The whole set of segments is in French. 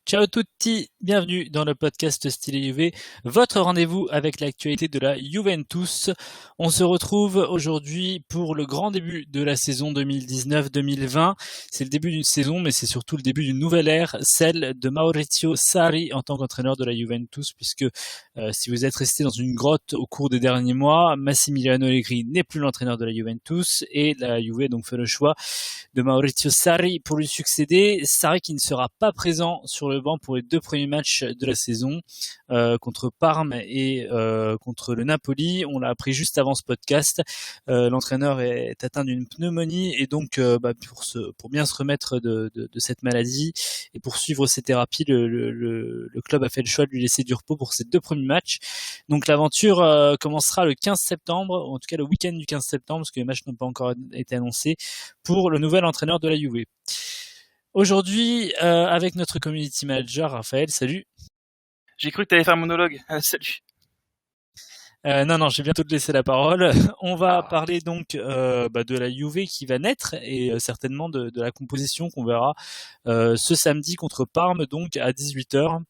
Ciao tutti, bienvenue dans le podcast Style Juve, votre rendez-vous avec l'actualité de la Juventus. On se retrouve aujourd'hui pour le grand début de la saison 2019-2020. C'est le début d'une saison, mais c'est surtout le début d'une nouvelle ère, celle de Maurizio Sarri en tant qu'entraîneur de la Juventus, puisque si vous êtes resté dans une grotte au cours des derniers mois, Massimiliano Allegri n'est plus l'entraîneur de la Juventus et la Juve donc fait le choix de Maurizio Sarri pour lui succéder. Sarri qui ne sera pas présent sur le banc pour les deux premiers matchs de la saison contre Parme et contre le Napoli. On l'a appris juste avant ce podcast. L'entraîneur est atteint d'une pneumonie et donc pour bien se remettre de cette maladie et pour suivre ses thérapies, le club a fait le choix de lui laisser du repos pour ses deux premiers matchs. Donc l'aventure commencera le 15 septembre, en tout cas le week-end du 15 septembre, parce que les matchs n'ont pas encore été annoncés, pour le nouvel entraîneur de la Juve. Aujourd'hui, avec notre community manager, Raphaël, salut. J'ai cru que tu allais faire un monologue. Salut. Non, je vais bientôt te laisser la parole. On va parler donc de la Juve qui va naître et certainement de la composition qu'on verra ce samedi contre Parme, donc à 18h.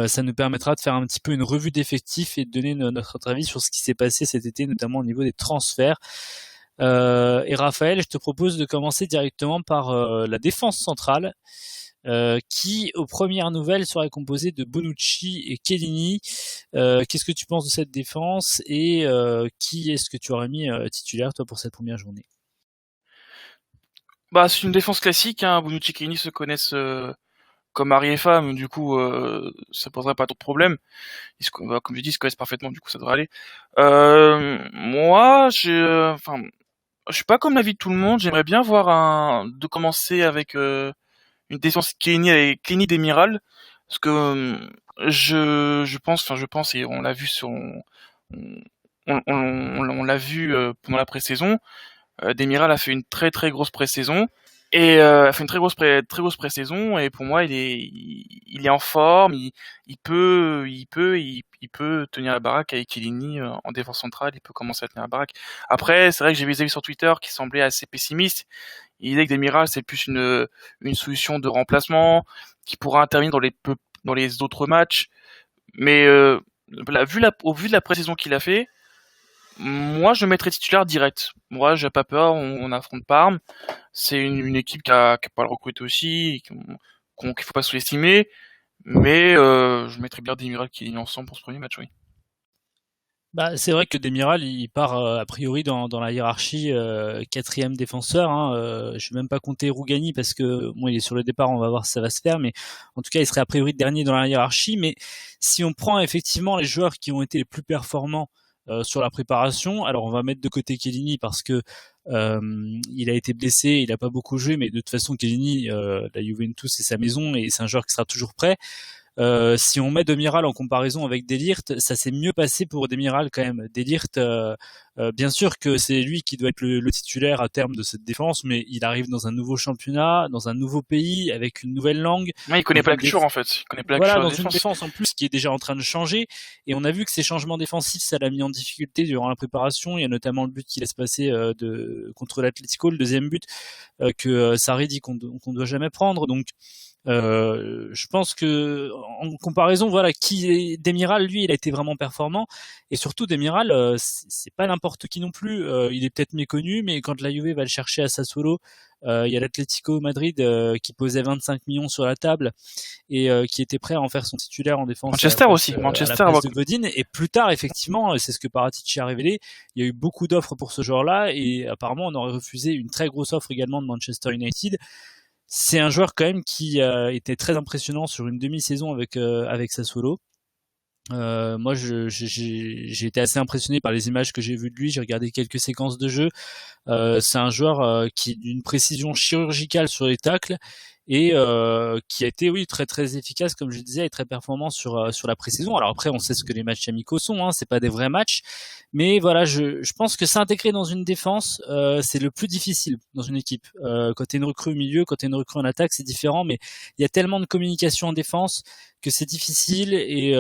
Ça nous permettra de faire un petit peu une revue d'effectifs et de donner notre avis sur ce qui s'est passé cet été, notamment au niveau des transferts. Et Raphaël, je te propose de commencer directement par la défense centrale, qui, aux premières nouvelles, serait composée de Bonucci et Chiellini. Qu'est-ce que tu penses de cette défense et qui est-ce que tu aurais mis titulaire, toi, pour cette première journée? Bah, c'est une défense classique. Bonucci et Chiellini se connaissent comme mari et femme. Du coup, ça poserait pas trop de problème. Comme je dis, ils se connaissent parfaitement. Du coup, ça devrait aller. Moi, je suis pas comme l'avis de tout le monde. J'aimerais bien voir de commencer avec une défense Chiellini et Chiellini Demiral, parce que je pense et on l'a vu on l'a vu pendant la pré-saison. Demiral a fait une très très grosse pré-saison et a fait une très grosse pré-saison, et pour moi il est en forme, il peut tenir la baraque avec Chiellini en défense centrale. Il peut commencer à tenir la baraque. Après, c'est vrai que j'ai vu des avis sur Twitter qui semblaient assez pessimistes. Il disait que Demiral c'est plus une solution de remplacement qui pourra intervenir dans les autres matchs, mais au vu de la pré-saison qu'il a fait, moi, je le mettrais titulaire direct. Moi, j'ai pas peur. On affronte Parme. C'est une équipe qui a pas le recruter aussi, qu'il faut pas sous-estimer. Mais je mettrais bien Demiral qui est ensemble pour ce premier match, oui. Bah, c'est vrai que Demiral, il part a priori dans la hiérarchie quatrième défenseur. Je vais même pas compter Rougani parce que il est sur le départ, on va voir si ça va se faire. Mais en tout cas, il serait a priori dernier dans la hiérarchie. Mais si on prend effectivement les joueurs qui ont été les plus performants sur la préparation, alors on va mettre de côté Chiellini parce que il a été blessé, il a pas beaucoup joué, mais de toute façon Chiellini, la Juventus c'est sa maison et c'est un joueur qui sera toujours prêt. Si on met Demiral en comparaison avec De Ligt, ça s'est mieux passé pour Demiral quand même. De Ligt, bien sûr que c'est lui qui doit être le titulaire à terme de cette défense, mais il arrive dans un nouveau championnat, dans un nouveau pays, avec une nouvelle langue. Ouais, il connaît pas la culture en fait. Il connaît pas la Voilà, culture dans de une défense. défense en plus qui est déjà en train de changer. Et on a vu que ces changements défensifs, ça l'a mis en difficulté durant la préparation. Il y a notamment le but qui laisse passer contre l'Atlético, le deuxième but que Sarri dit qu'on doit jamais prendre. Donc je pense que en comparaison, voilà, Demiral, lui, il a été vraiment performant et surtout Demiral, c'est pas n'importe qui non plus. Il est peut-être méconnu, mais quand la Juve va le chercher à Sassuolo, il y a l'Atlético Madrid qui posait 25 millions sur la table et qui était prêt à en faire son titulaire en défense Manchester aussi. à la Manchester, place de Godin. Et plus tard, effectivement, c'est ce que Paratici a révélé, il y a eu beaucoup d'offres pour ce joueur-là et apparemment on aurait refusé une très grosse offre également de Manchester United. C'est un joueur quand même qui était très impressionnant sur une demi-saison avec Sassuolo. Moi, j'ai été assez impressionné par les images que j'ai vues de lui. J'ai regardé quelques séquences de jeu. C'est un joueur qui est d'une précision chirurgicale sur les tacles et qui a été, oui, très très efficace, comme je disais, et très performant sur la pré-saison. Alors après, on sait ce que les matchs amicaux sont, c'est pas des vrais matchs, mais voilà, je pense que s'intégrer dans une défense, c'est le plus difficile dans une équipe. Quand t'es une recrue au milieu, quand t'es une recrue en attaque, c'est différent, mais il y a tellement de communication en défense que c'est difficile et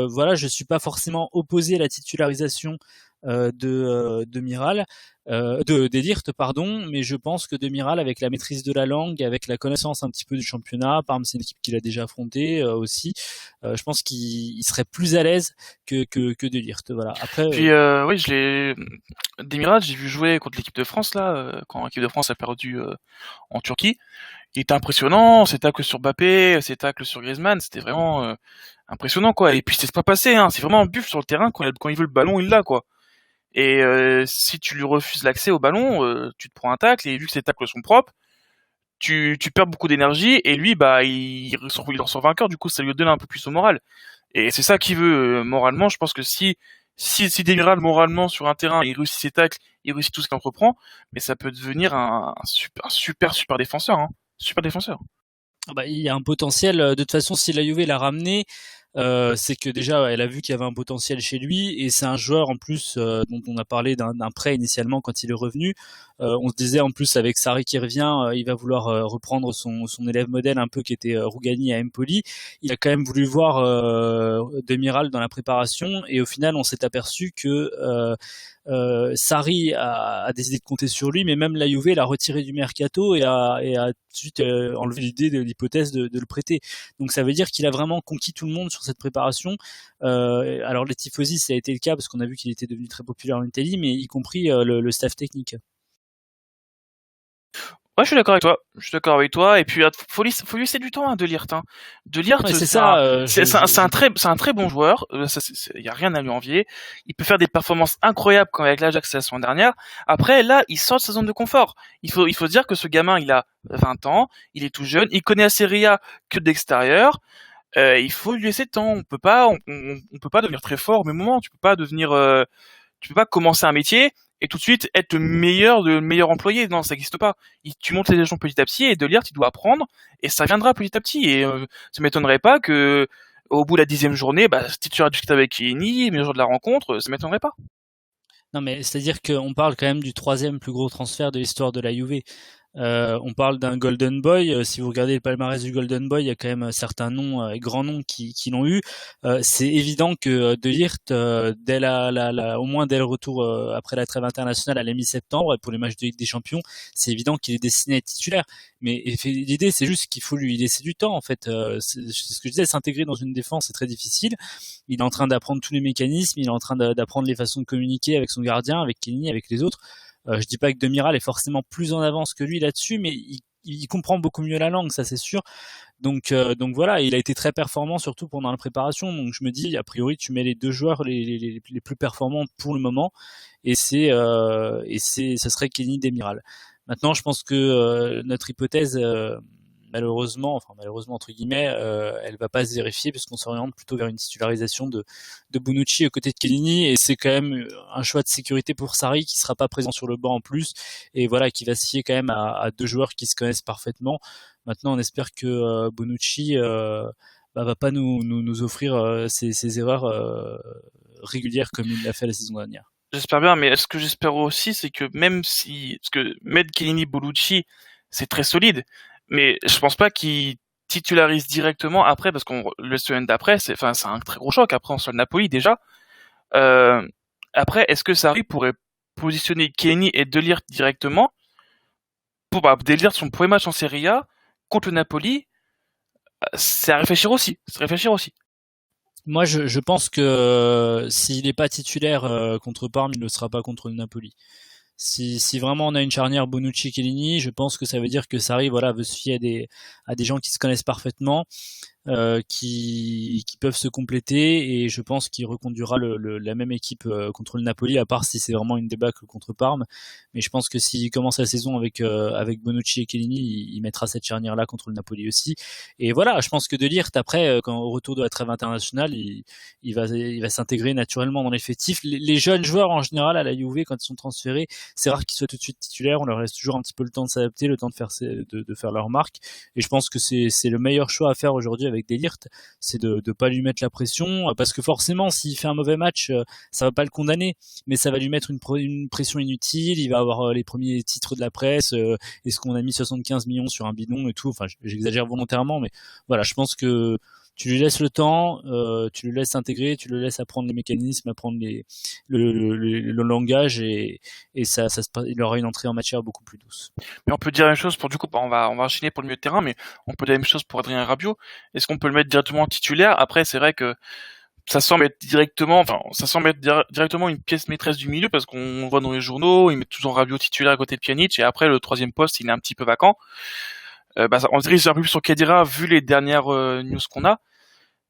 voilà, je suis pas forcément opposé à la titularisation de Miral. d'Elirte, pardon, mais je pense que Demiral, avec la maîtrise de la langue, avec la connaissance un petit peu du championnat, par exemple c'est une équipe qu'il a déjà affrontée aussi, je pense qu'il serait plus à l'aise que Delirte. Voilà. Après, Puis oui, Demiral, j'ai vu jouer contre l'équipe de France là, quand l'équipe de France a perdu en Turquie. Il était impressionnant, ses tacles sur Mbappé, ses tacles sur Griezmann, c'était vraiment impressionnant quoi. Et puis c'est pas passé, hein, c'est vraiment un buff sur le terrain, quand il veut le ballon, il l'a quoi. Et si tu lui refuses l'accès au ballon, tu te prends un tacle, et vu que ses tacles sont propres, tu perds beaucoup d'énergie, et lui bah il ressort vainqueur, du coup ça lui donne un peu plus au moral. Et c'est ça qu'il veut moralement. Je pense que si Demiral moralement sur un terrain, il réussit ses tacles, il réussit tout ce qu'il entreprend, mais ça peut devenir un super défenseur, hein. Super défenseur. il y a un potentiel. De toute façon, si la Juve l'a ramené, c'est que déjà elle a vu qu'il y avait un potentiel chez lui, et c'est un joueur en plus dont on a parlé d'un prêt initialement quand il est revenu. On se disait en plus avec Sarri qui revient, il va vouloir reprendre son élève modèle un peu qui était Rougani à Empoli. Il a quand même voulu voir Demiral dans la préparation, et au final on s'est aperçu que Sarri a décidé de compter sur lui, mais même la Juve l'a retiré du mercato et a tout de suite enlevé l'idée de l'hypothèse de le prêter. Donc ça veut dire qu'il a vraiment conquis tout le monde sur cette préparation. Alors les tifosi, ça a été le cas parce qu'on a vu qu'il était devenu très populaire en Italie, mais y compris le staff technique. Ouais, je suis d'accord avec toi. Je suis d'accord avec toi. Et puis, faut laisser du temps, hein, De Ligt, hein. De Ligt, Ouais, c'est ça. c'est un très bon joueur. Y a rien à lui envier. Il peut faire des performances incroyables comme avec l'Ajax la semaine dernière. Après, là, il sort de sa zone de confort. Il faut dire que ce gamin, il a 20 ans. Il est tout jeune. Il connaît la Serie A que de l'extérieur. Il faut lui laisser le temps. On peut pas devenir très fort au même moment. Tu peux pas commencer un métier et tout de suite être le meilleur employé. Non, ça n'existe pas. Tu montes les échelons petit à petit, et De Ligt, il doit apprendre, et ça viendra petit à petit. Et ça m'étonnerait pas que au bout de la 10e journée, bah, si tu as discuté avec Chiellini, le jour de la rencontre, ça m'étonnerait pas. Non, mais c'est-à-dire qu'on parle quand même du troisième plus gros transfert de l'histoire de la Juve. On parle d'un Golden Boy. Si vous regardez le palmarès du Golden Boy, il y a quand même certains noms, grands noms qui l'ont eu. C'est évident que De Ligt, dès au moins dès le retour après la trêve internationale à la mi-septembre, pour les matchs de Ligue des Champions, c'est évident qu'il est destiné à être titulaire. Mais l'idée, c'est juste qu'il faut lui laisser du temps. En fait, c'est ce que je disais, s'intégrer dans une défense, c'est très difficile. Il est en train d'apprendre tous les mécanismes, il est en train d'apprendre les façons de communiquer avec son gardien, avec Kenny, avec les autres. Je dis pas que Demiral est forcément plus en avance que lui là-dessus, mais il comprend beaucoup mieux la langue, ça c'est sûr. Donc voilà, il a été très performant surtout pendant la préparation. Donc je me dis, a priori, tu mets les deux joueurs les plus performants pour le moment, et ça serait Kenny Demiral. Maintenant, je pense que notre hypothèse malheureusement entre guillemets, elle va pas se vérifier puisqu'on s'oriente plutôt vers une titularisation de Bonucci aux côtés de Chiellini, et c'est quand même un choix de sécurité pour Sarri qui sera pas présent sur le banc en plus, et voilà, qui va se fier quand même à deux joueurs qui se connaissent parfaitement. Maintenant, on espère que Bonucci va pas nous offrir ces erreurs régulières comme il l'a fait la saison dernière. J'espère bien, mais ce que j'espère aussi, c'est que parce que mettre Chiellini, Bonucci, c'est très solide, mais je pense pas qu'il titularise directement après, parce qu'on le semaine d'après, c'est un très gros choc. Après, on soit le Napoli déjà. Euh, Après, est-ce que Sarri pourrait positionner Chiellini et De Ligt directement pour De Ligt son premier match en Serie A contre le Napoli? C'est à réfléchir aussi. C'est à réfléchir aussi. Moi, je pense que s'il n'est pas titulaire contre Parme, il ne le sera pas contre le Napoli. Si vraiment on a une charnière Bonucci-Chiellini, je pense que ça veut dire que Sarri, voilà, veut se fier à des gens qui se connaissent parfaitement, qui peuvent se compléter, et je pense qu'il reconduira la même équipe contre le Napoli, à part si c'est vraiment une débâcle contre Parme. Mais je pense que s'il commence la saison avec Bonucci et Chiellini, il mettra cette charnière là contre le Napoli aussi. Et voilà, je pense que De Ligt, après, quand au retour de la trêve internationale, il va s'intégrer naturellement dans l'effectif. Les jeunes joueurs en général à la Juve, quand ils sont transférés, c'est rare qu'ils soient tout de suite titulaires. On leur laisse toujours un petit peu le temps de s'adapter, le temps de faire leur marque. Et je pense que c'est le meilleur choix à faire aujourd'hui avec De Ligt, c'est de pas lui mettre la pression, parce que forcément, s'il fait un mauvais match, ça va pas le condamner, mais ça va lui mettre une pression inutile. Il va avoir les premiers titres de la presse. Est-ce qu'on a mis 75 millions sur un bidon et tout? Enfin, j'exagère volontairement, mais voilà, je pense que tu lui laisses le temps, tu le laisses intégrer, tu le laisses apprendre les mécanismes, apprendre le langage et il aura une entrée en matière beaucoup plus douce. Mais on peut dire la même chose pour, du coup, on va enchaîner pour le milieu de terrain, mais on peut dire la même chose pour Adrien Rabiot. Est-ce qu'on peut le mettre directement en titulaire? Après, c'est vrai que ça semble être directement une pièce maîtresse du milieu parce qu'on voit dans les journaux, ils mettent toujours Rabiot titulaire à côté de Pjanic et après le troisième poste, il est un petit peu vacant. On se dirige un peu plus sur Khedira vu les dernières news qu'on a.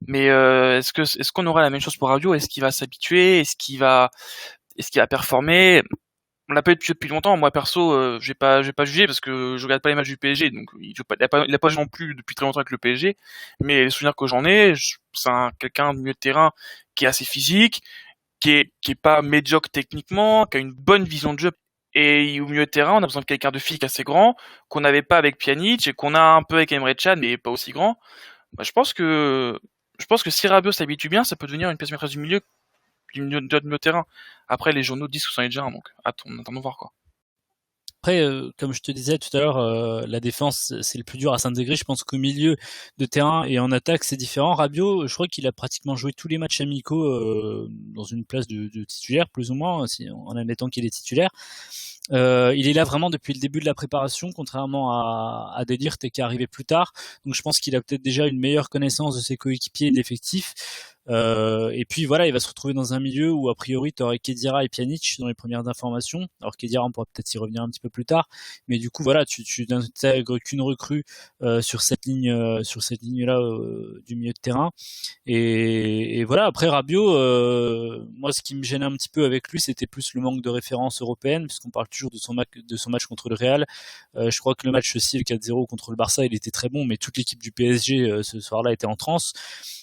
Mais est-ce qu'on aura la même chose pour Rabiot? Est-ce qu'il va s'habituer? Est-ce qu'il va performer? On l'a pas eu depuis longtemps. Moi perso, j'ai pas jugé parce que je regarde pas les matchs du PSG, donc il a pas joué non plus depuis très longtemps avec le PSG. Mais les souvenirs que j'en ai, c'est quelqu'un de milieu de terrain qui est assez physique, qui est pas médiocre techniquement, qui a une bonne vision de jeu. Et au milieu de terrain, on a besoin de quelqu'un de physique assez grand, qu'on n'avait pas avec Pjanic et qu'on a un peu avec Emre Can, mais pas aussi grand. Bah, je pense que si Rabiot s'habitue bien, ça peut devenir une pièce maîtresse du milieu de terrain. Après, les journaux disent que c'en est déjà un, donc attendons de voir, quoi. Après, comme je te disais tout à l'heure, la défense, c'est le plus dur à s'intégrer. Je pense qu'au milieu de terrain et en attaque, c'est différent. Rabiot, je crois qu'il a pratiquement joué tous les matchs amicaux dans une place de titulaire, plus ou moins, en admettant qu'il est titulaire. Il est là vraiment depuis le début de la préparation, contrairement à De Ligt qui est arrivé plus tard. Donc je pense qu'il a peut-être déjà une meilleure connaissance de ses coéquipiers et de l'effectif. Et puis voilà, il va se retrouver dans un milieu où a priori tu aurais Khedira et Pjanic dans les premières informations. Alors Khedira, on pourra peut-être y revenir un petit peu plus tard, mais du coup voilà, tu n'intègres qu'une recrue sur cette ligne-là du milieu de terrain. Et voilà, après Rabiot, moi ce qui me gênait un petit peu avec lui, c'était plus le manque de référence européenne, puisqu'on parle toujours de son match contre le Real. Je crois que le match aussi, le 4-0 contre le Barça, il était très bon, mais toute l'équipe du PSG ce soir-là était en transe.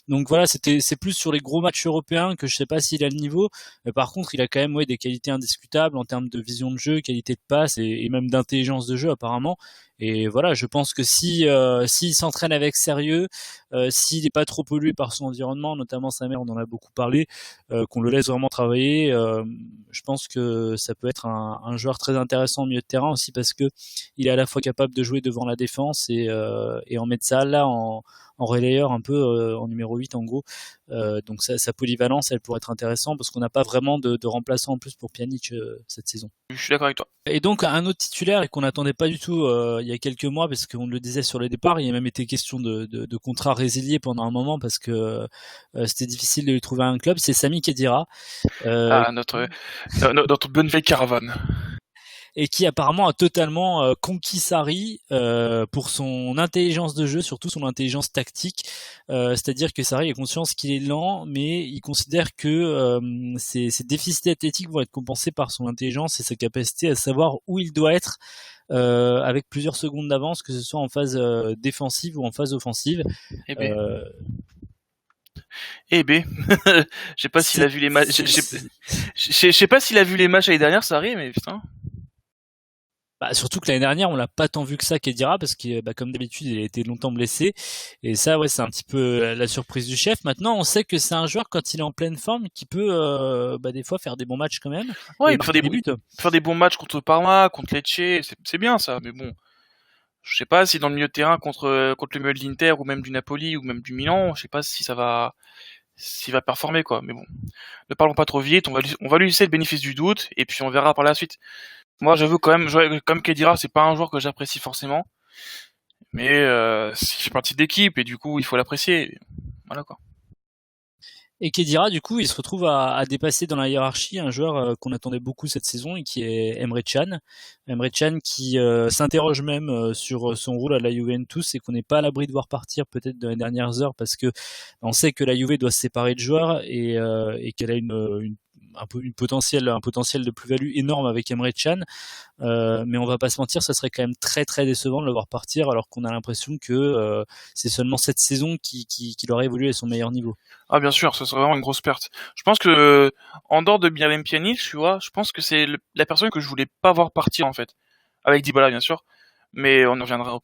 Donc voilà, c'est plus sur les gros matchs européens que je sais pas s'il a le niveau. Mais par contre, il a quand même des qualités indiscutables en termes de vision de jeu, qualité de passe et même d'intelligence de jeu apparemment. Et voilà, je pense que s'il s'entraîne avec sérieux, s'il n'est pas trop pollué par son environnement, notamment sa mère, on en a beaucoup parlé, qu'on le laisse vraiment travailler, je pense que ça peut être un joueur très intéressant au milieu de terrain aussi parce que il est à la fois capable de jouer devant la défense et en mettre ça là en relayeur un peu en numéro 8 en gros. Donc sa polyvalence, elle pourrait être intéressante parce qu'on n'a pas vraiment de remplaçant en plus pour Pjanic cette saison. Je suis d'accord avec toi. Et donc un autre titulaire et qu'on n'attendait pas du tout il y a quelques mois parce qu'on le disait sur les départs, il a même été question de contrat résilié pendant un moment parce que c'était difficile de lui trouver un club, c'est Sami Khedira. Notre bonne vieille caravane. Et qui apparemment a totalement conquis Sarri pour son intelligence de jeu, surtout son intelligence tactique. C'est-à-dire que Sarri a conscience qu'il est lent, mais il considère que ses déficits athlétiques vont être compensés par son intelligence et sa capacité à savoir où il doit être avec plusieurs secondes d'avance, que ce soit en phase défensive ou en phase offensive. Je sais pas s'il a vu les matchs. Je sais pas s'il a vu les matchs l'année dernière, Sarri, mais putain. Bah, surtout que l'année dernière, on l'a pas tant vu que ça Khedira parce que comme d'habitude, il a été longtemps blessé et ça c'est un petit peu la surprise du chef. Maintenant, on sait que c'est un joueur quand il est en pleine forme qui peut des fois faire des bons matchs quand même. Ouais, il peut faire des bons matchs contre Parma, contre Lecce, c'est bien ça, mais bon. Je sais pas si dans le milieu de terrain contre le milieu de l'Inter ou même du Napoli ou même du Milan, je sais pas si s'il va performer quoi, mais bon. Ne parlons pas trop vite, on va lui laisser le bénéfice du doute et puis on verra par la suite. Moi, j'avoue quand même, comme Khedira, c'est pas un joueur que j'apprécie forcément, mais il fait partie de l'équipe et du coup, il faut l'apprécier. Voilà quoi. Et Khedira, du coup, il se retrouve à dépasser dans la hiérarchie un joueur qu'on attendait beaucoup cette saison et qui est Emre Can. Emre Can qui s'interroge même sur son rôle à la Juventus et qu'on n'est pas à l'abri de voir partir peut-être dans les dernières heures parce que on sait que la Juve doit se séparer de joueurs et qu'elle a un potentiel de plus-value énorme avec Emre Can, mais on va pas se mentir, ça serait quand même très très décevant de le voir partir alors qu'on a l'impression que c'est seulement cette saison qu'il aurait évolué à son meilleur niveau. Ah bien sûr, ce serait vraiment une grosse perte. Je pense que en dehors de Miralem Pjanic, tu vois, je pense que c'est la personne que je voulais pas voir partir en fait, avec Dybala bien sûr, mais on y reviendra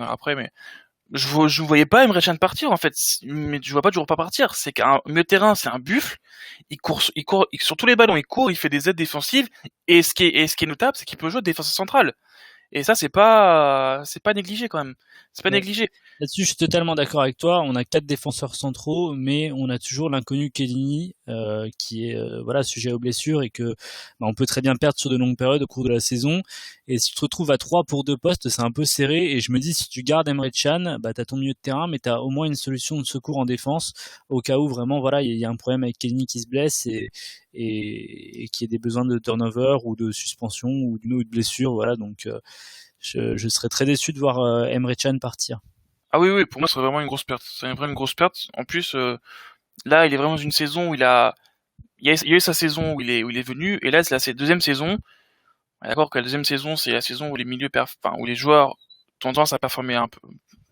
après, mais je voyais pas Emre Can partir en fait, mais je vois pas toujours pas partir. C'est qu'un milieu de terrain, c'est un buffle. Il court sur tous les ballons, il court, il fait des aides défensives. Et ce qui est notable, c'est qu'il peut jouer de défenseur central. Et ça, c'est pas négligé quand même. C'est pas Ouais. négligé. Là-dessus, je suis totalement d'accord avec toi. On a 4 défenseurs centraux, mais on a toujours l'inconnu Kellini, qui est voilà sujet aux blessures et que on peut très bien perdre sur de longues périodes au cours de la saison. Et si tu te retrouves à 3 pour 2 postes, c'est un peu serré. Et je me dis, si tu gardes Emre Can, bah t'as ton milieu de terrain, mais t'as au moins une solution de secours en défense au cas où vraiment voilà il y a un problème avec Kellini qui se blesse et qui ait des besoins de turnover ou de suspension ou de blessure. Voilà donc je serais très déçu de voir Emre Can partir. Ah oui, oui, pour moi, c'est vraiment une grosse perte. C'est vraiment une grosse perte. En plus, là, il est vraiment dans une saison où il y a eu sa saison où il est venu, et là, c'est sa deuxième saison. D'accord que la deuxième saison, c'est la saison où où les joueurs ont tendance à performer un peu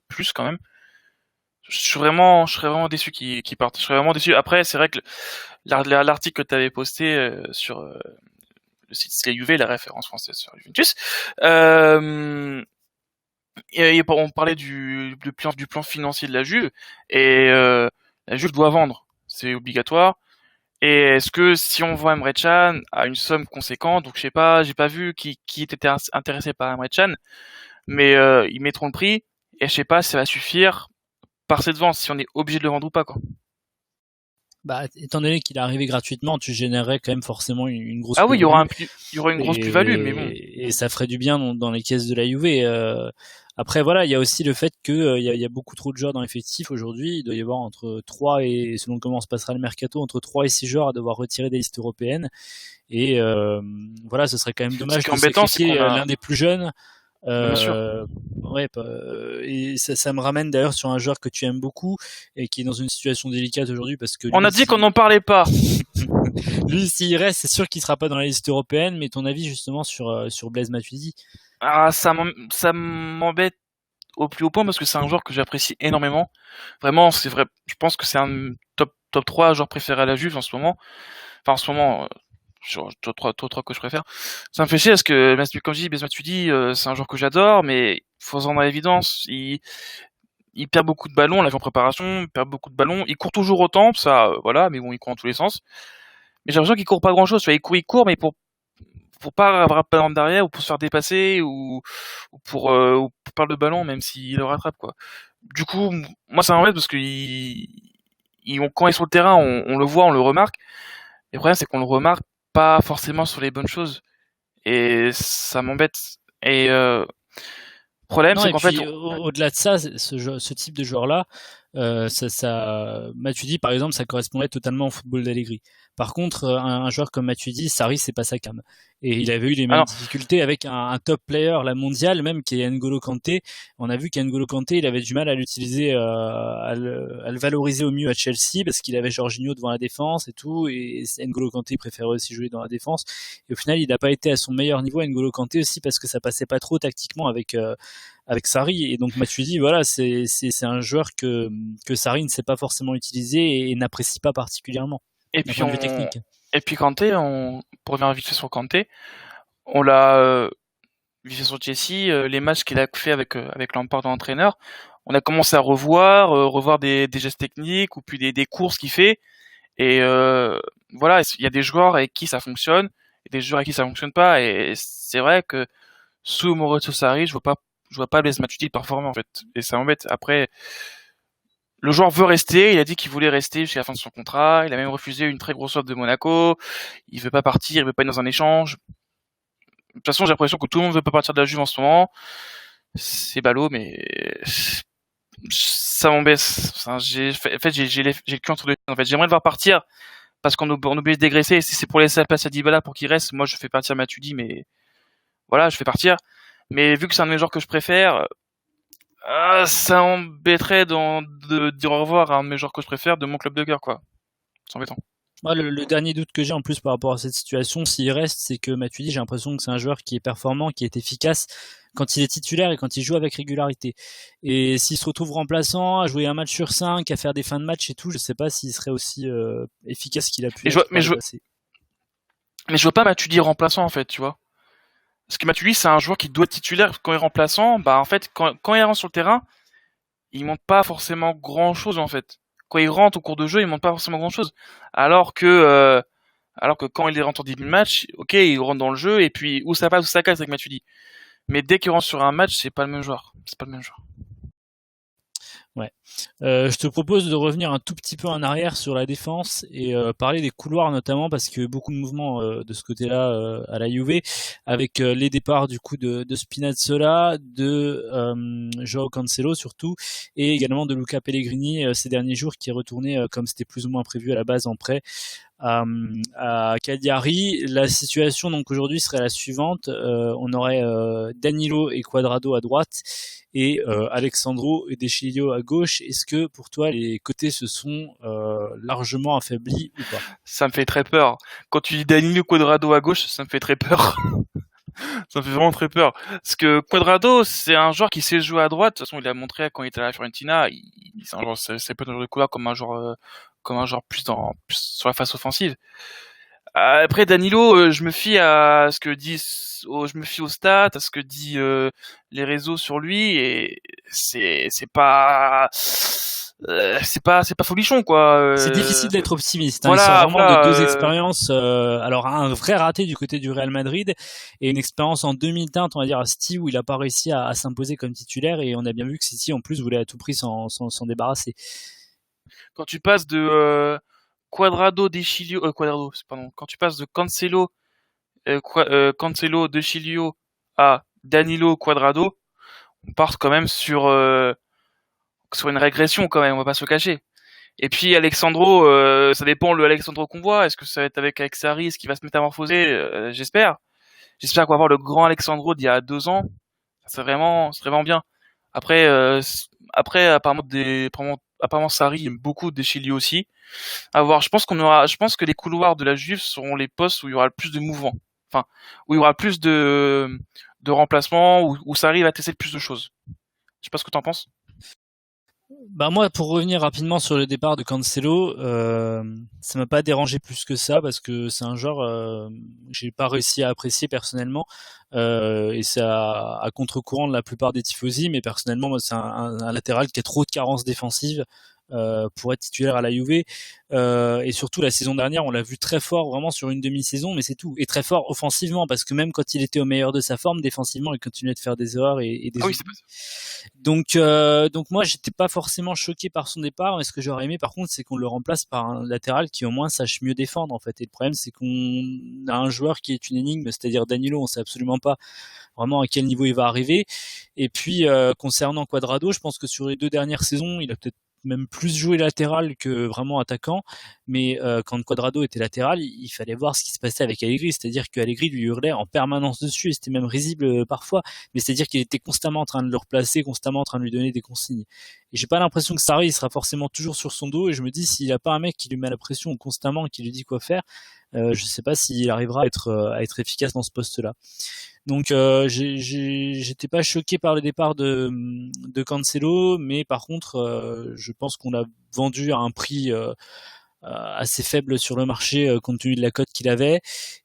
plus quand même. Je serais vraiment déçu qu'il parte. Je serais vraiment déçu. Après, c'est vrai que l'article que tu avais posté sur le site Slay UV, la référence française sur Juventus, euh, et on parlait du plan financier de la Juve, et la Juve doit vendre, c'est obligatoire. Et est-ce que si on vend Emre Can à une somme conséquente, donc je sais pas, j'ai pas vu qui était intéressé par Emre Can, mais ils mettront le prix, et je sais pas si ça va suffire par cette vente, si on est obligé de le vendre ou pas, quoi. Bah, étant donné qu'il est arrivé gratuitement, tu générerais quand même forcément une grosse Ah oui, plus-value il y aura une grosse plus-value, mais bon. et ça ferait du bien dans les caisses de la Juve. Après voilà, il y a aussi le fait que il y a beaucoup trop de joueurs dans l'effectif aujourd'hui. Il doit y avoir entre 3 et selon comment se passera le mercato, entre 3 et 6 joueurs à devoir retirer des listes européennes. Et voilà, ce serait quand même Ce dommage qui est de embêtant, c'est sacrifier qu'on a, l'un des plus jeunes. bien sûr. Ouais, et ça me ramène d'ailleurs sur un joueur que tu aimes beaucoup et qui est dans une situation délicate aujourd'hui parce que On lui, a dit qu'on n'en parlait pas. lui, s'il reste, c'est sûr qu'il sera pas dans la liste européenne. Mais ton avis justement sur Blaise Matuidi? Ah, ça m'embête au plus haut point parce que c'est un joueur que j'apprécie énormément. Vraiment, c'est vrai. Je pense que c'est un top 3 joueur préféré à la Juve en ce moment. Enfin, en ce moment, sur top 3 que je préfère. Ça me fait chier parce que, comme je dis, Blaise Matuidi, c'est un joueur que j'adore, mais faut se rendre à l'évidence. Il perd beaucoup de ballons, on l'a vu en préparation, il perd beaucoup de ballons. Il court toujours autant, ça, voilà, mais bon, il court dans tous les sens. Mais j'ai l'impression qu'il court pas grand chose. Il court, mais pour pas avoir un ballon derrière ou pour se faire dépasser ou pour perdre le ballon même s'il le rattrape, quoi. Du coup, moi ça m'embête parce que quand il est sur le terrain, on le voit, on le remarque. Le problème c'est qu'on le remarque pas forcément sur les bonnes choses et ça m'embête. Et problème Non, c'est et qu'en fait, puis au-delà de ça, ce type de joueur-là, Matuidi par exemple, ça correspondrait totalement au football d'Allegri. Par contre, un joueur comme Matuidi, Sarri, c'est pas sa cam. Et il avait eu les ah mêmes non, difficultés avec un top player, la mondiale même, qui est N'Golo Kanté. On a vu qu'N'Golo Kanté, il avait du mal à l'utiliser, à le valoriser au mieux à Chelsea parce qu'il avait Jorginho devant la défense et tout. Et N'Golo Kanté préférait aussi jouer dans la défense. Et au final, il n'a pas été à son meilleur niveau, N'Golo Kanté aussi, parce que ça passait pas trop tactiquement avec Sarri. Et donc Matuidi, voilà, c'est un joueur que Sarri ne sait pas forcément utiliser et n'apprécie pas particulièrement et d'un puis point de vue technique. Kanté, pour revenir vite fait sur Kanté, on l'a vite fait sur Chelsea, les matchs qu'il a fait avec Lampard en entraîneur, on a commencé à revoir des gestes techniques ou puis des courses qu'il fait. Et voilà, il y a des joueurs avec qui ça fonctionne et des joueurs avec qui ça fonctionne pas. Et c'est vrai que sous Maurizio Sarri, je vois pas Blaise Matuidi performer en fait. Et ça m'embête. Après, le joueur veut rester. Il a dit qu'il voulait rester jusqu'à la fin de son contrat. Il a même refusé une très grosse offre de Monaco. Il veut pas partir. Il veut pas être dans un échange. De toute façon, j'ai l'impression que tout le monde veut pas partir de la Juve en ce moment. C'est ballot, mais ça m'embête. Enfin, j'ai le cul entre deux. En fait, j'aimerais le voir partir parce on oublie de dégraisser. Si c'est pour laisser la place à Dybala pour qu'il reste, moi je fais partir Matuidi, mais voilà, je fais partir. Mais vu que c'est un de mes joueurs que je préfère, ça m'embêterait de dire au revoir à un de mes joueurs que je préfère de mon club de cœur, quoi. C'est embêtant. Moi, le dernier doute que j'ai en plus par rapport à cette situation, s'il reste, c'est que Matuidi, j'ai l'impression que c'est un joueur qui est performant, qui est efficace quand il est titulaire et quand il joue avec régularité. Et s'il se retrouve remplaçant, à jouer un match sur 5, à faire des fins de match et tout, je sais pas s'il serait aussi efficace qu'il a pu Et être par le passé. mais je vois pas Matuidi remplaçant en fait, tu vois. Parce que Matuidi, c'est un joueur qui doit être titulaire quand il est remplaçant. Bah en fait, quand il rentre sur le terrain, il montre pas forcément grand chose en fait. Quand il rentre au cours de jeu, il montre pas forcément grand chose. Alors que euh, alors que quand il rentre en début de match, ok, il rentre dans le jeu et puis où ça passe, où ça casse avec Matuidi. mais dès qu'il rentre sur un match, c'est pas le même joueur. C'est pas le même joueur. Ouais. Je te propose de revenir un tout petit peu en arrière sur la défense et parler des couloirs notamment parce qu'il y a eu beaucoup de mouvements de ce côté-là à la Juve avec les départs du coup de Spinazzola, de Joao Cancelo surtout et également de Luca Pellegrini ces derniers jours qui est retourné comme c'était plus ou moins prévu à la base en prêt à Cagliari. La situation donc aujourd'hui serait la suivante. On aurait Danilo et Quadrado à droite et Alexandro et De Sciglio à gauche. Est-ce que pour toi les côtés se sont largement affaiblis ou pas? Ça me fait très peur. Quand tu dis Danilo Quadrado à gauche, ça me fait très peur. Ça me fait vraiment très peur. Parce que Quadrado, c'est un joueur qui sait jouer à droite. De toute façon, il a montré quand il était à la Fiorentina. C'est un joueur, c'est pas un joueur de couloir comme un joueur plus sur la face offensive. Après Danilo, je me fie à ce que je me fie aux stats, à ce que dit les réseaux sur lui, et c'est pas folichon quoi. C'est difficile d'être optimiste. Hein. Il sort Voilà, vraiment de voilà. deux expériences. Alors un vrai raté du côté du Real Madrid et une expérience en demi-teinte, on va dire à City où il n'a pas réussi à s'imposer comme titulaire et on a bien vu que City en plus voulait à tout prix s'en débarrasser. Quand tu passes de Quadrado, De Chilio, Quadrado, pardon. Quand tu passes de Cancelo, De Chilio à Danilo, Quadrado, on part quand même sur une régression quand même. On va pas se le cacher. Et puis Alexandro, ça dépend le Alexandro qu'on voit. Est-ce que ça va être avec Sarri, est-ce qu'il va se métamorphoser? J'espère. J'espère qu'on va voir le grand Alexandro d'il y a 2 ans. C'est vraiment bien. Après, apparemment Sarri aime beaucoup Deschilly aussi. À voir. Je pense que les couloirs de la Juve seront les postes où il y aura le plus de mouvements. Enfin, où il y aura le plus de remplacements, où Sarri va tester le plus de choses. Je sais pas ce que t'en penses. Bah moi, pour revenir rapidement sur le départ de Cancelo, ça m'a pas dérangé plus que ça parce que c'est un joueur j'ai pas réussi à apprécier personnellement et c'est à contre-courant de la plupart des tifosi, mais personnellement moi c'est un latéral qui a trop de carences défensives pour être titulaire à la Juve et surtout la saison dernière on l'a vu très fort vraiment sur une demi-saison mais c'est tout et très fort offensivement parce que même quand il était au meilleur de sa forme défensivement il continuait de faire des erreurs et des Ah oui, oublis. c'est pas ça. Donc moi j'étais pas forcément choqué par son départ mais ce que j'aurais aimé par contre c'est qu'on le remplace par un latéral qui au moins sache mieux défendre en fait et le problème c'est qu'on a un joueur qui est une énigme c'est-à-dire Danilo on sait absolument pas vraiment à quel niveau il va arriver et puis concernant Quadrado je pense que sur les 2 dernières saisons il a peut-être même plus joué latéral que vraiment attaquant, mais quand Quadrado était latéral, il fallait voir ce qui se passait avec Allegri, c'est-à-dire que Allegri lui hurlait en permanence dessus, et c'était même risible parfois, mais c'est-à-dire qu'il était constamment en train de le replacer, constamment en train de lui donner des consignes. Et j'ai pas l'impression que Sarri il sera forcément toujours sur son dos, et je me dis s'il a pas un mec qui lui met la pression constamment, qui lui dit quoi faire, je sais pas s'il arrivera à être efficace dans ce poste-là. Donc j'étais pas choqué par le départ de Cancelo, mais par contre je pense qu'on l'a vendu à un prix assez faible sur le marché compte tenu de la cote qu'il avait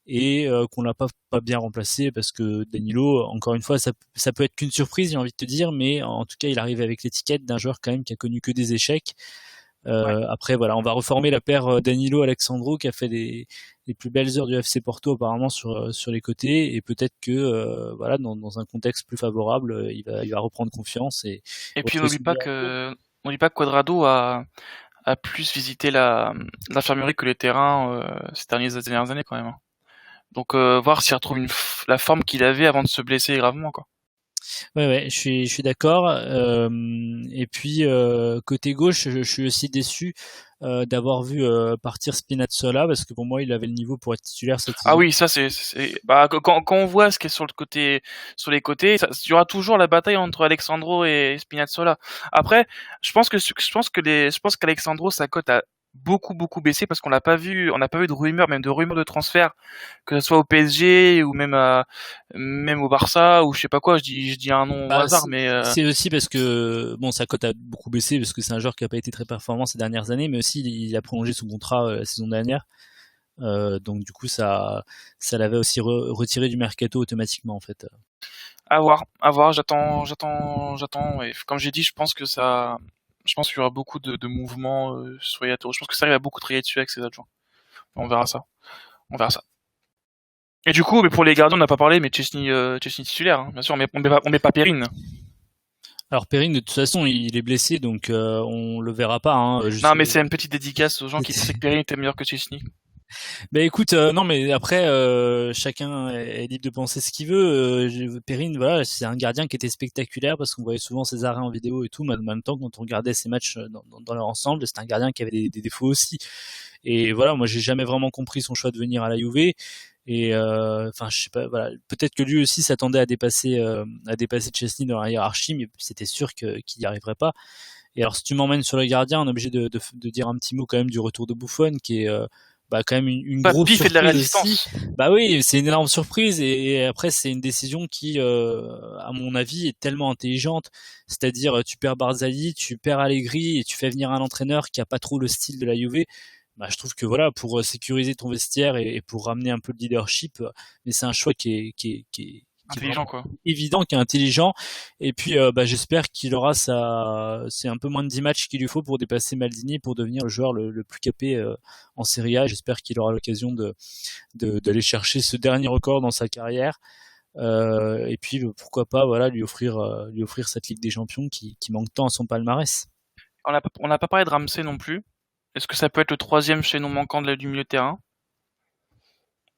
et qu'on l'a pas bien remplacé parce que Danilo, encore une fois, ça peut être qu'une surprise, j'ai envie de te dire, mais en tout cas il arrive avec l'étiquette d'un joueur quand même qui a connu que des échecs. Ouais. Après voilà, on va reformer la paire Danilo Alexandro qui a fait les plus belles heures du FC Porto apparemment sur les côtés et peut-être que voilà dans un contexte plus favorable il va reprendre confiance et Et puis retrouver son meilleur niveau. n'oublie pas que Quadrado a plus visité l'infirmerie que les terrains ces dernières années quand même, hein. Donc voir s'il retrouve la forme qu'il avait avant de se blesser gravement quoi. Ouais, je suis d'accord. Et puis côté gauche, je suis aussi déçu d'avoir vu partir Spinazzola parce que pour moi, il avait le niveau pour être titulaire cette Ah saison. oui, ça bah quand on voit ce qui est sur les côtés, il y aura toujours la bataille entre Alexandro et Spinazzola. Après, je pense qu'Alexandro sa cote a beaucoup baissé parce on n'a pas vu de rumeurs, même de rumeurs de transfert, que ce soit au PSG ou même au Barça ou je sais pas quoi. Je dis un nom au Bah, hasard, mais c'est aussi parce que bon, sa cote a beaucoup baissé parce que c'est un joueur qui a pas été très performant ces dernières années, mais aussi il a prolongé son contrat la saison dernière. Donc du coup, ça l'avait aussi retiré du mercato automatiquement en fait. à voir. J'attends. Et comme j'ai dit, je pense qu'il y aura beaucoup de mouvements sur Yato. Je pense que ça va beaucoup travailler dessus avec ses adjoints. On verra ça. On verra ça. Et du coup, mais pour les gardiens, on n'a pas parlé, mais Chesney titulaire, hein. Bien sûr, on met pas Perrine. Alors Perrine, de toute façon, il est blessé, donc on le verra pas. Hein, Non, mais c'est une petite dédicace aux gens qui pensaient que Perrine était meilleur que Chesney. Bah écoute, non mais après chacun est libre de penser ce qu'il veut. Perrine, voilà, c'est un gardien qui était spectaculaire parce qu'on voyait souvent ses arrêts en vidéo et tout, mais en même temps quand on regardait ses matchs dans leur ensemble, c'était un gardien qui avait des défauts aussi. Et voilà, moi j'ai jamais vraiment compris son choix de venir à la Juve. Et enfin, je sais pas, voilà, peut-être que lui aussi s'attendait à dépasser Chesney dans la hiérarchie, mais c'était sûr qu'il n'y arriverait pas. Et alors, si tu m'emmènes sur le gardien, on est obligé de dire un petit mot quand même du retour de Buffon, qui est quand même une Pas grosse pif et de la surprise aussi. résistance. Bah oui, c'est une énorme surprise et après c'est une décision qui, à mon avis, est tellement intelligente. C'est-à-dire, tu perds Barzagli, tu perds Allegri et tu fais venir un entraîneur qui a pas trop le style de la Juve. Bah, je trouve que voilà, pour sécuriser ton vestiaire et pour ramener un peu de leadership, mais c'est un choix qui est Intelligent, vraiment quoi. évident, qui est intelligent. Et puis, j'espère qu'il aura c'est un peu moins de 10 matchs qu'il lui faut pour dépasser Maldini, pour devenir le joueur le plus capé en Serie A. J'espère qu'il aura l'occasion d'aller chercher ce dernier record dans sa carrière. Et puis, pourquoi pas, voilà, lui offrir cette Ligue des Champions qui manque tant à son palmarès. On n'a pas parlé de Ramsey non plus. Est-ce que ça peut être le troisième chaînon manquant du milieu de terrain?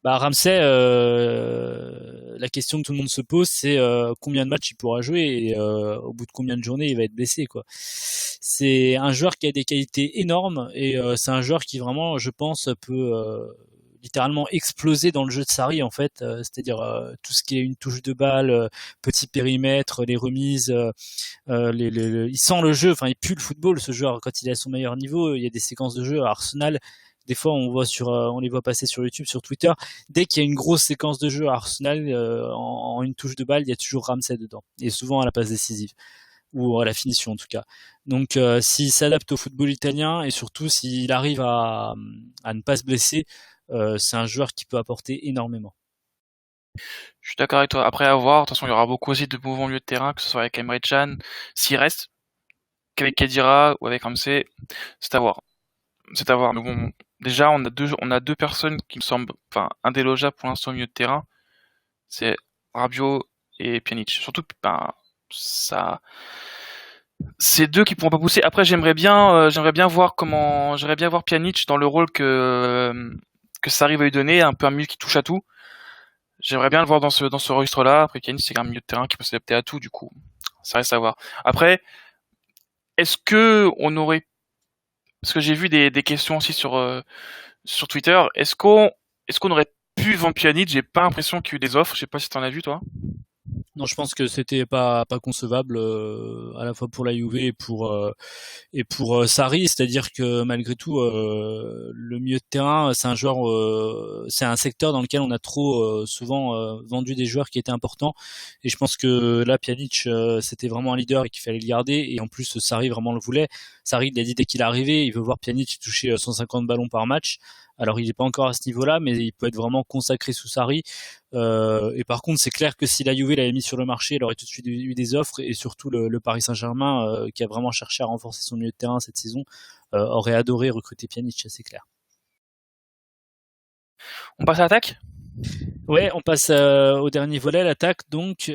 Bah Ramsey, la question que tout le monde se pose, c'est combien de matchs il pourra jouer et au bout de combien de journées il va être blessé, quoi. C'est un joueur qui a des qualités énormes et c'est un joueur qui vraiment, je pense, peut littéralement exploser dans le jeu de Sarri en fait. C'est-à-dire tout ce qui est une touche de balle, petit périmètre, les remises, il sent le jeu. Enfin, il pue le football, ce joueur, quand il est à son meilleur niveau. Il y a des séquences de jeu à Arsenal. Des fois, on les voit passer sur YouTube, sur Twitter. Dès qu'il y a une grosse séquence de jeu à Arsenal, en une touche de balle, il y a toujours Ramsey dedans. Et souvent à la passe décisive. Ou à la finition, en tout cas. Donc, s'il s'adapte au football italien, et surtout s'il arrive à ne pas se blesser, c'est un joueur qui peut apporter énormément. Je suis d'accord avec toi. Après, à voir. De toute façon, il y aura beaucoup aussi de mouvements milieu de terrain, que ce soit avec Emre Can, s'il reste, qu'avec Khedira ou avec Ramsey. C'est à voir. C'est à voir. Mais bon, déjà, on a deux personnes qui me semblent, enfin, indélogeables pour l'instant au milieu de terrain. C'est Rabiot et Pjanic. Surtout, ben, ça, c'est deux qui pourront pas pousser. Après, j'aimerais bien voir Pjanic dans le rôle que Sarri va lui donner, un peu un milieu qui touche à tout. J'aimerais bien le voir dans ce registre-là. Après, Pjanic, c'est un milieu de terrain qui peut s'adapter à tout, du coup. Ça reste à voir. Après, est-ce que on aurait, parce que j'ai vu des questions aussi sur Twitter, est-ce qu'on aurait pu vendre Pjanic? J'ai pas l'impression qu'il y ait eu des offres. Je sais pas si t'en as vu, toi. Non, je pense que c'était pas concevable à la fois pour la Juve et pour Sarri, c'est-à-dire que malgré tout le milieu de terrain, c'est un secteur dans lequel on a trop souvent vendu des joueurs qui étaient importants et je pense que là Pjanic c'était vraiment un leader et qu'il fallait le garder et en plus Sarri vraiment le voulait. Sarri il a dit dès qu'il est arrivé, il veut voir Pjanic toucher 150 ballons par match. Alors il n'est pas encore à ce niveau-là, mais il peut être vraiment consacré sous Sarri. Et par contre, c'est clair que si la Juve l'avait mis sur le marché, elle aurait tout de suite eu des offres et surtout le Paris Saint-Germain, qui a vraiment cherché à renforcer son milieu de terrain cette saison, aurait adoré recruter Pjanic, c'est clair. On passe à l'attaque? Ouais, on passe au dernier volet, l'attaque. Donc,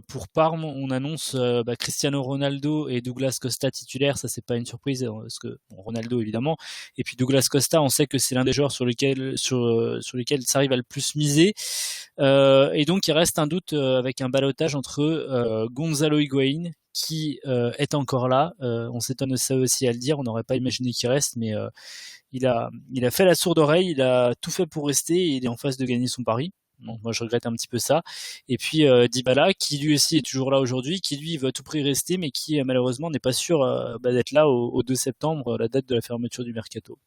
pour Parme, on annonce Cristiano Ronaldo et Douglas Costa titulaires. Ça, c'est pas une surprise, parce que Ronaldo évidemment. Et puis Douglas Costa, on sait que c'est l'un des joueurs sur lesquels Sarri va le plus miser. Et donc, il reste un doute avec un ballottage entre Gonzalo Higuaín, qui est encore là. On s'étonne de ça aussi à le dire. On n'aurait pas imaginé qu'il reste, mais il a fait la sourde oreille, il a tout fait pour rester et il est en phase de gagner son pari. Donc moi je regrette un petit peu ça. Et puis Dybala qui lui aussi est toujours là aujourd'hui, qui lui veut à tout prix rester mais qui malheureusement n'est pas sûr d'être là au 2 septembre, la date de la fermeture du mercato.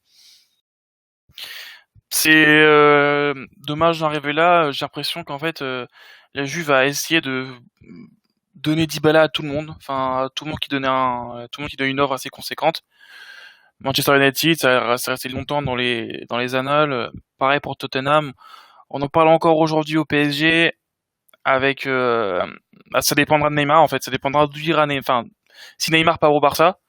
C'est dommage d'en arriver là. J'ai l'impression qu'en fait la Juve a essayé de donner Dybala à tout le monde, enfin à tout le monde qui donnait tout le monde qui donnait une offre assez conséquente. Manchester United, ça resté longtemps dans les annales. Pareil pour Tottenham. On en parle encore aujourd'hui au PSG avec ça dépendra de Neymar en fait, ça dépendra d'où ira Neymar. Enfin, si Neymar part au Barça,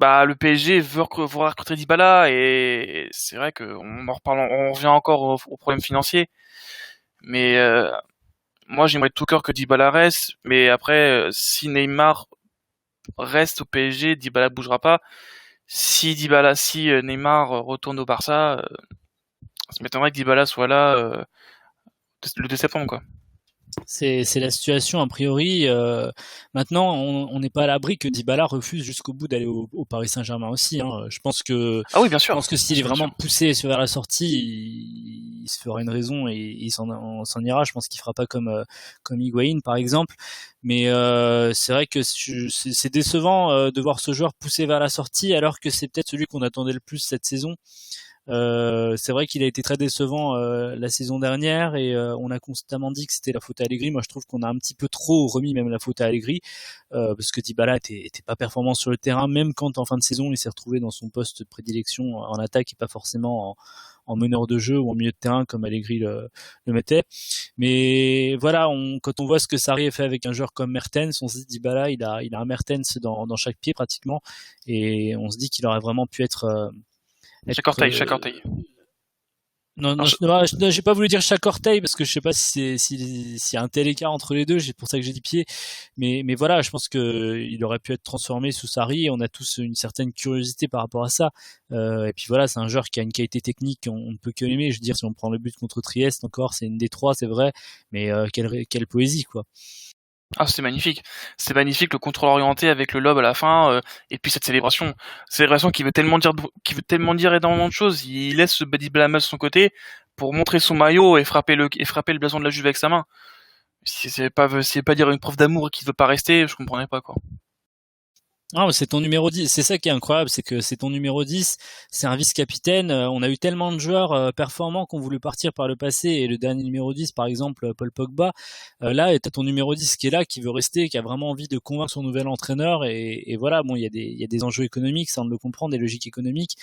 bah le PSG veut recruter Dybala et c'est vrai que on revient encore au problème financier. Mais moi j'aimerais de tout cœur que Dybala reste, mais après si Neymar reste au PSG, Dybala bougera pas. Si Neymar retourne au Barça, ça m'étonnerait que Dybala soit là le 2 septembre quoi. C'est la situation a priori. Maintenant, on n'est pas à l'abri que Dybala refuse jusqu'au bout d'aller au Paris Saint-Germain aussi. Hein. Ah oui, bien Je sûr. pense que s'il est Bien vraiment sûr. poussé vers la sortie, il se fera une raison et on s'en ira. Je pense qu'il fera pas comme Higuaín par exemple. Mais c'est vrai que c'est décevant de voir ce joueur poussé vers la sortie alors que c'est peut-être celui qu'on attendait le plus cette saison. C'est vrai qu'il a été très décevant la saison dernière et on a constamment dit que c'était la faute à Allegri. Moi, je trouve qu'on a un petit peu trop remis même la faute à Allegri parce que Dybala était pas performant sur le terrain, même quand en fin de saison il s'est retrouvé dans son poste de prédilection en attaque et pas forcément en meneur de jeu ou en milieu de terrain comme Allegri le mettait. Mais voilà, quand on voit ce que Sarri a fait avec un joueur comme Mertens, on se dit Dybala, il a un Mertens dans chaque pied pratiquement et on se dit qu'il aurait vraiment pu être Chaque orteil. non, Alors, j'ai pas voulu dire chaque orteil parce que je sais pas s'il y a un tel écart entre les deux. C'est pour ça que j'ai dit pied. Mais voilà, je pense que il aurait pu être transformé sous Sarri. On a tous une certaine curiosité par rapport à ça. Et puis voilà, c'est un joueur qui a une qualité technique on ne peut que l'aimer. Je veux dire, si on prend le but contre Trieste encore, c'est une des trois, c'est vrai. Mais quelle poésie quoi. Ah, c'est magnifique. C'est magnifique le contrôle orienté avec le lob à la fin et puis cette célébration qui veut tellement dire énormément de choses. Il laisse ce Buddy Blama de son côté pour montrer son maillot et frapper le blason de la Juve avec sa main. Si c'est pas dire une preuve d'amour et qu'il veut pas rester, je comprenais pas quoi. Ah, c'est ton numéro 10. C'est ça qui est incroyable, c'est que c'est ton numéro 10. C'est un vice-capitaine. On a eu tellement de joueurs performants qui ont voulu partir par le passé. Et le dernier numéro 10, par exemple, Paul Pogba. Là, t'as ton numéro 10 qui est là, qui veut rester, qui a vraiment envie de convaincre son nouvel entraîneur. Et voilà, bon, il y a des enjeux économiques, ça on le comprend, des logiques économiques.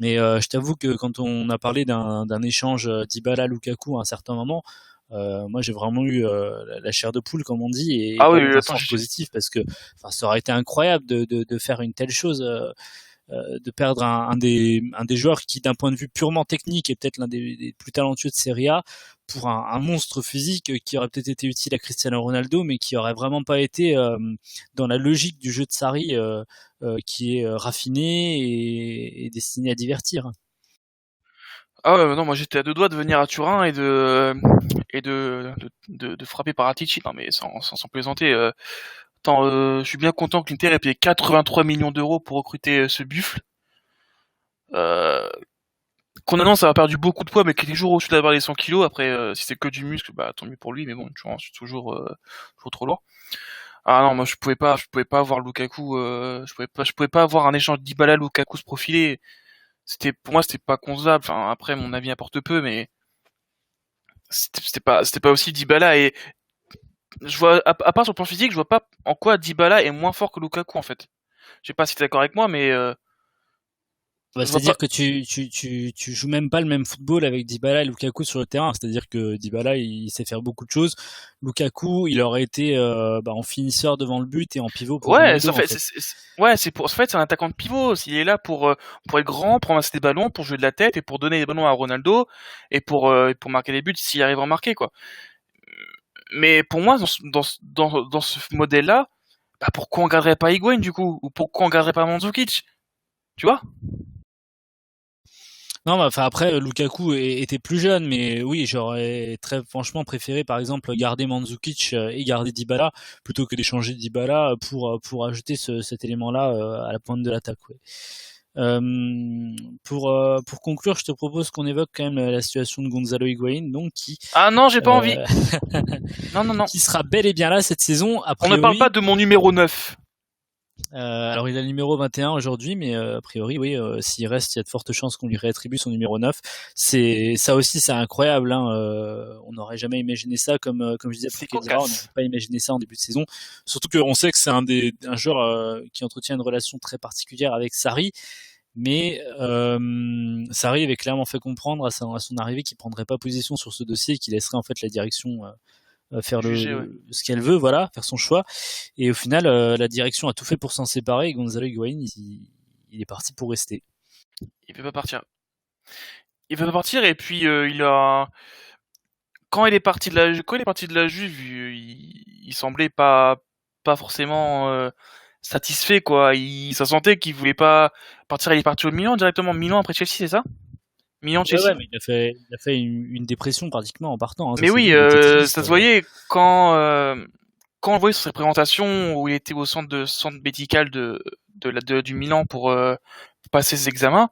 Mais je t'avoue que quand on a parlé d'un échange Dybala-Lukaku à un certain moment, moi j'ai vraiment eu la chair de poule comme on dit et Ah pas oui, dans un attends, sens positif parce que ça aurait été incroyable de faire une telle chose de perdre un des joueurs qui d'un point de vue purement technique est peut-être l'un des plus talentueux de Serie A pour un monstre physique qui aurait peut-être été utile à Cristiano Ronaldo mais qui aurait vraiment pas été dans la logique du jeu de Sarri qui est raffiné et destiné à divertir. Ah ouais, non, moi j'étais à deux doigts de venir à Turin et de frapper Paratici. Non mais sans plaisanter. Attends, je suis bien content que l'Inter ait payé 83 millions d'euros pour recruter ce buffle. Euh, qu'on annonce avoir perdu beaucoup de poids, mais qu'il est toujours au-dessus d'avoir les 100 kilos. Après, si c'est que du muscle, bah tant mieux pour lui. Mais bon, tu vois, c'est toujours trop lourd. Ah non, moi je pouvais pas avoir Lukaku. Je pouvais pas avoir un échange Dybala Lukaku se profiler. Pour moi, c'était pas concevable. Enfin, après, mon avis importe peu, mais c'était pas aussi Dybala et je vois, à part sur le plan physique, je vois pas en quoi Dybala est moins fort que Lukaku en fait. Je sais pas si t'es d'accord avec moi, mais Bah, je vois pas. c'est-à-dire que tu joues même pas le même football avec Dybala et Lukaku sur le terrain. C'est-à-dire que Dybala, il sait faire beaucoup de choses. Lukaku, il aurait été en finisseur devant le but et en pivot pour Ouais, Ronaldo, ça en fait, fait. ouais, en fait, c'est un attaquant de pivot. Il est là pour être grand, pour ramasser des ballons, pour jouer de la tête et pour donner des ballons à Ronaldo et pour marquer des buts s'il arrive à en marquer, quoi. Mais pour moi, dans ce modèle-là, bah, pourquoi on garderait pas Higuaín, du coup? Ou pourquoi on garderait pas Mandzukic? Tu vois? Non, bah, enfin après, Lukaku était plus jeune, mais oui, j'aurais très franchement préféré, par exemple, garder Mandzukic et garder Dybala plutôt que d'échanger Dybala pour ajouter cet élément-là à la pointe de l'attaque. Ouais. Pour conclure, je te propose qu'on évoque quand même la situation de Gonzalo Higuaín, donc Ah non, j'ai pas envie. euh, Non, non, non. qui sera bel et bien là cette saison, a On ne parle pas priori. de mon numéro 9. Alors il a le numéro 21 aujourd'hui, mais a priori oui, s'il reste, il y a de fortes chances qu'on lui réattribue son numéro 9. C'est ça aussi, c'est incroyable. Hein, on n'aurait jamais imaginé ça, comme je disais pour C'est Kedira, on n'aurait cocasse. pas imaginé ça en début de saison. Surtout qu'on sait que c'est un joueur qui entretient une relation très particulière avec Sarri, mais Sarri avait clairement fait comprendre à son arrivée qu'il prendrait pas position sur ce dossier et qu'il laisserait en fait la direction faire Jugé, ouais. ce qu'elle veut, voilà, faire son choix. Et au final, la direction a tout fait pour s'en séparer. Et Gonzalo Higuaín, il est parti pour rester. Il peut pas partir. Il peut pas partir et puis il a quand il est parti de la Juve, il semblait pas forcément satisfait quoi. Ça sentait qu'il voulait pas partir. Il est parti au Milan directement. Milan après Chelsea, c'est ça? Milan Ouais, Chelsea. mais il a fait une dépression pratiquement en partant. Hein, Mais oui, il était triste. ça se voyait quand on voyait sur ses présentations où il était au centre médical du Milan pour passer ses examens.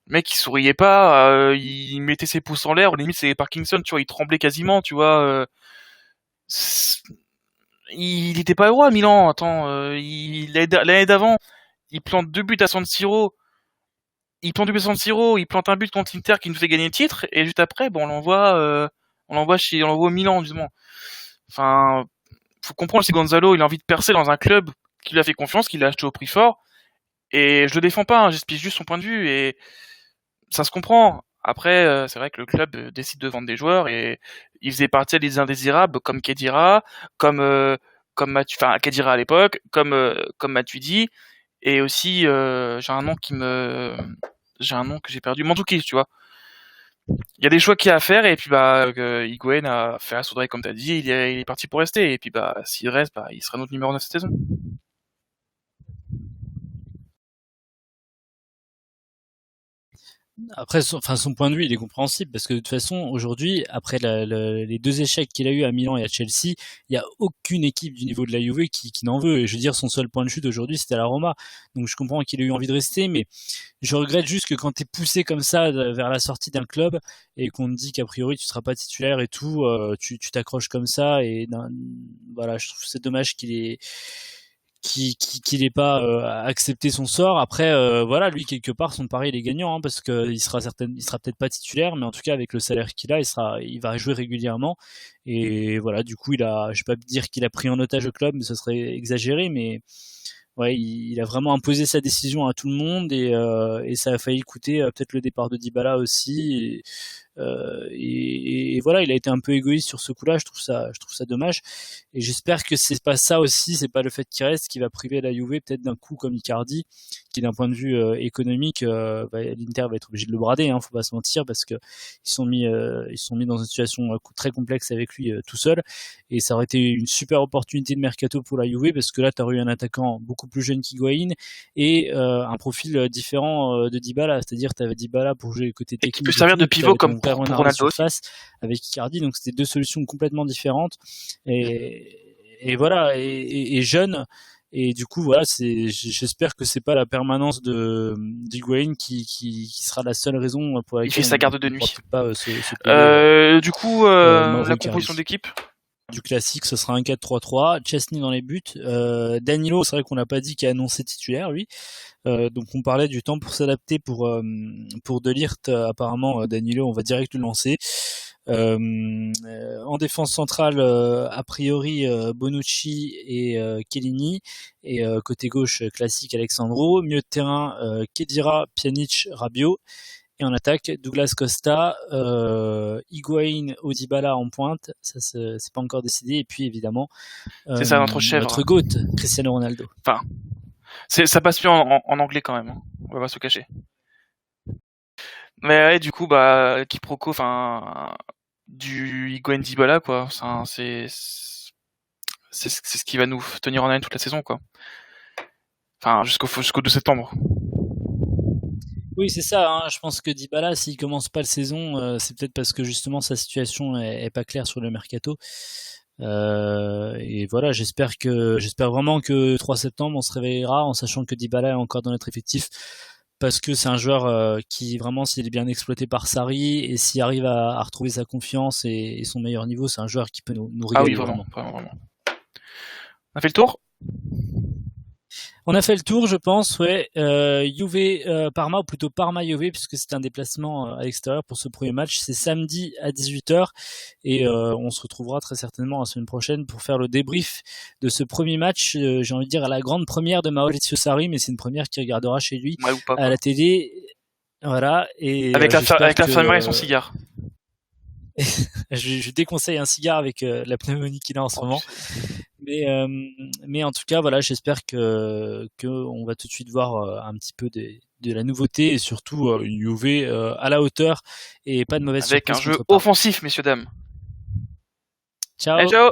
Le mec, il souriait pas, il mettait ses pouces en l'air, limite c'est Parkinson, tu vois, il tremblait quasiment, tu vois. Il était pas heureux à Milan. Attends, l'année d'avant, il plante 2 buts à San Siro. Il plante 2 buts à San Siro, il plante un but contre l'Inter qui nous fait gagner le titre, et juste après, bon, on l'envoie au Milan, justement. Enfin, faut comprendre si Gonzalo, il a envie de percer dans un club qui lui a fait confiance, qui l'a acheté au prix fort. Et je le défends pas, hein, j'explique juste son point de vue et ça se comprend. Après, c'est vrai que le club décide de vendre des joueurs et il faisait partie des indésirables comme Khedira, Khedira à l'époque, comme Matuidi et aussi j'ai un nom que j'ai perdu, Mandzukic, tu vois. Il y a des choix qu'il y a à faire et puis Higuaín a fait la soudrer comme t'as dit, il est parti pour rester et puis s'il reste, il sera notre numéro 9 cette saison. Après, son point de vue, il est compréhensible parce que de toute façon, aujourd'hui, après les 2 échecs qu'il a eu à Milan et à Chelsea, il y a aucune équipe du niveau de la Juve qui n'en veut. Et je veux dire, son seul point de chute aujourd'hui, c'était à la Roma. Donc je comprends qu'il ait eu envie de rester, mais je regrette juste que quand t'es poussé comme ça vers la sortie d'un club et qu'on te dit qu'a priori tu seras pas titulaire et tout, tu t'accroches comme ça et voilà, je trouve que c'est dommage qu'il n'ait pas accepté son sort. Après, voilà, lui quelque part son pari il est gagnant hein, parce que il sera peut-être pas titulaire, mais en tout cas avec le salaire qu'il a, il va jouer régulièrement. Et voilà, du coup, je vais pas dire qu'il a pris en otage le club, mais ce serait exagéré, mais ouais, il a vraiment imposé sa décision à tout le monde et ça a failli coûter peut-être le départ de Dybala aussi. Et voilà, il a été un peu égoïste sur ce coup-là. Je trouve ça dommage. Et j'espère que c'est pas ça aussi, c'est pas le fait qu'il reste qui va priver la Juve peut-être d'un coup comme Icardi, qui d'un point de vue économique, l'Inter va être obligé de le brader. Hein, faut pas se mentir parce que ils sont mis dans une situation très complexe avec lui tout seul. Et ça aurait été une super opportunité de mercato pour la Juve parce que là, tu as eu un attaquant beaucoup plus jeune qu'Higuaín et un profil différent de Dybala, c'est-à-dire tu avais Dybala pour jouer le côté technique. Et qui peut servir de pivot comme pour Ronaldo surface avec Icardi, donc c'était 2 solutions complètement différentes et voilà et jeune. Et du coup, voilà, j'espère que c'est pas la permanence d'Higuaín qui sera la seule raison pour laquelle il fait sa garde de nuit. Pas du coup, la composition d'équipe. Du classique, ce sera un 4-3-3, Chesney dans les buts, Danilo, c'est vrai qu'on l'a pas dit, qui a annoncé titulaire lui. Donc on parlait du temps pour s'adapter pour De Ligt, apparemment Danilo, on va direct le lancer. En défense centrale, a priori Bonucci et Chiellini, et côté gauche classique Alexandro, milieu de terrain Khedira, Pjanic, Rabiot. Et en attaque, Douglas Costa, Higuaín, Dybala en pointe, ça c'est pas encore décidé. Et puis évidemment, c'est ça notre chèvre, notre GOAT, Cristiano Ronaldo. Enfin, ça passe mieux en anglais quand même, hein. On va pas se cacher. Mais ouais, du coup, quiproquo, du Higuaín Dybala quoi. C'est ce qui va nous tenir en haleine toute la saison quoi. Enfin, jusqu'au 2 septembre. Oui, c'est ça. Hein. Je pense que Dybala, s'il commence pas la saison, c'est peut-être parce que justement sa situation est pas claire sur le mercato. Et voilà, j'espère vraiment que 3 septembre on se réveillera en sachant que Dybala est encore dans notre effectif, parce que c'est un joueur qui vraiment, s'il est bien exploité par Sarri et s'il arrive à retrouver sa confiance et son meilleur niveau, c'est un joueur qui peut nous régaler. Ah oui, vraiment. On a fait le tour? On a fait le tour, je pense, ouais. Juve Parma, ou plutôt Parma Juve, puisque c'est un déplacement à l'extérieur pour ce premier match. C'est samedi à 18h et on se retrouvera très certainement la semaine prochaine pour faire le débrief de ce premier match. J'ai envie de dire à la grande première de Maurizio Sarri, mais c'est une première qu'il regardera chez lui à la télé. Voilà. Et avec l'infirmière et son cigare. je déconseille un cigare avec la pneumonie qu'il a en ce moment. Mais en tout cas, voilà, j'espère que on va tout de suite voir un petit peu de la nouveauté et surtout une Juve à la hauteur et pas de mauvaise Avec un surprise jeu contre Parme. offensif, messieurs dames. Allez, Ciao! ciao!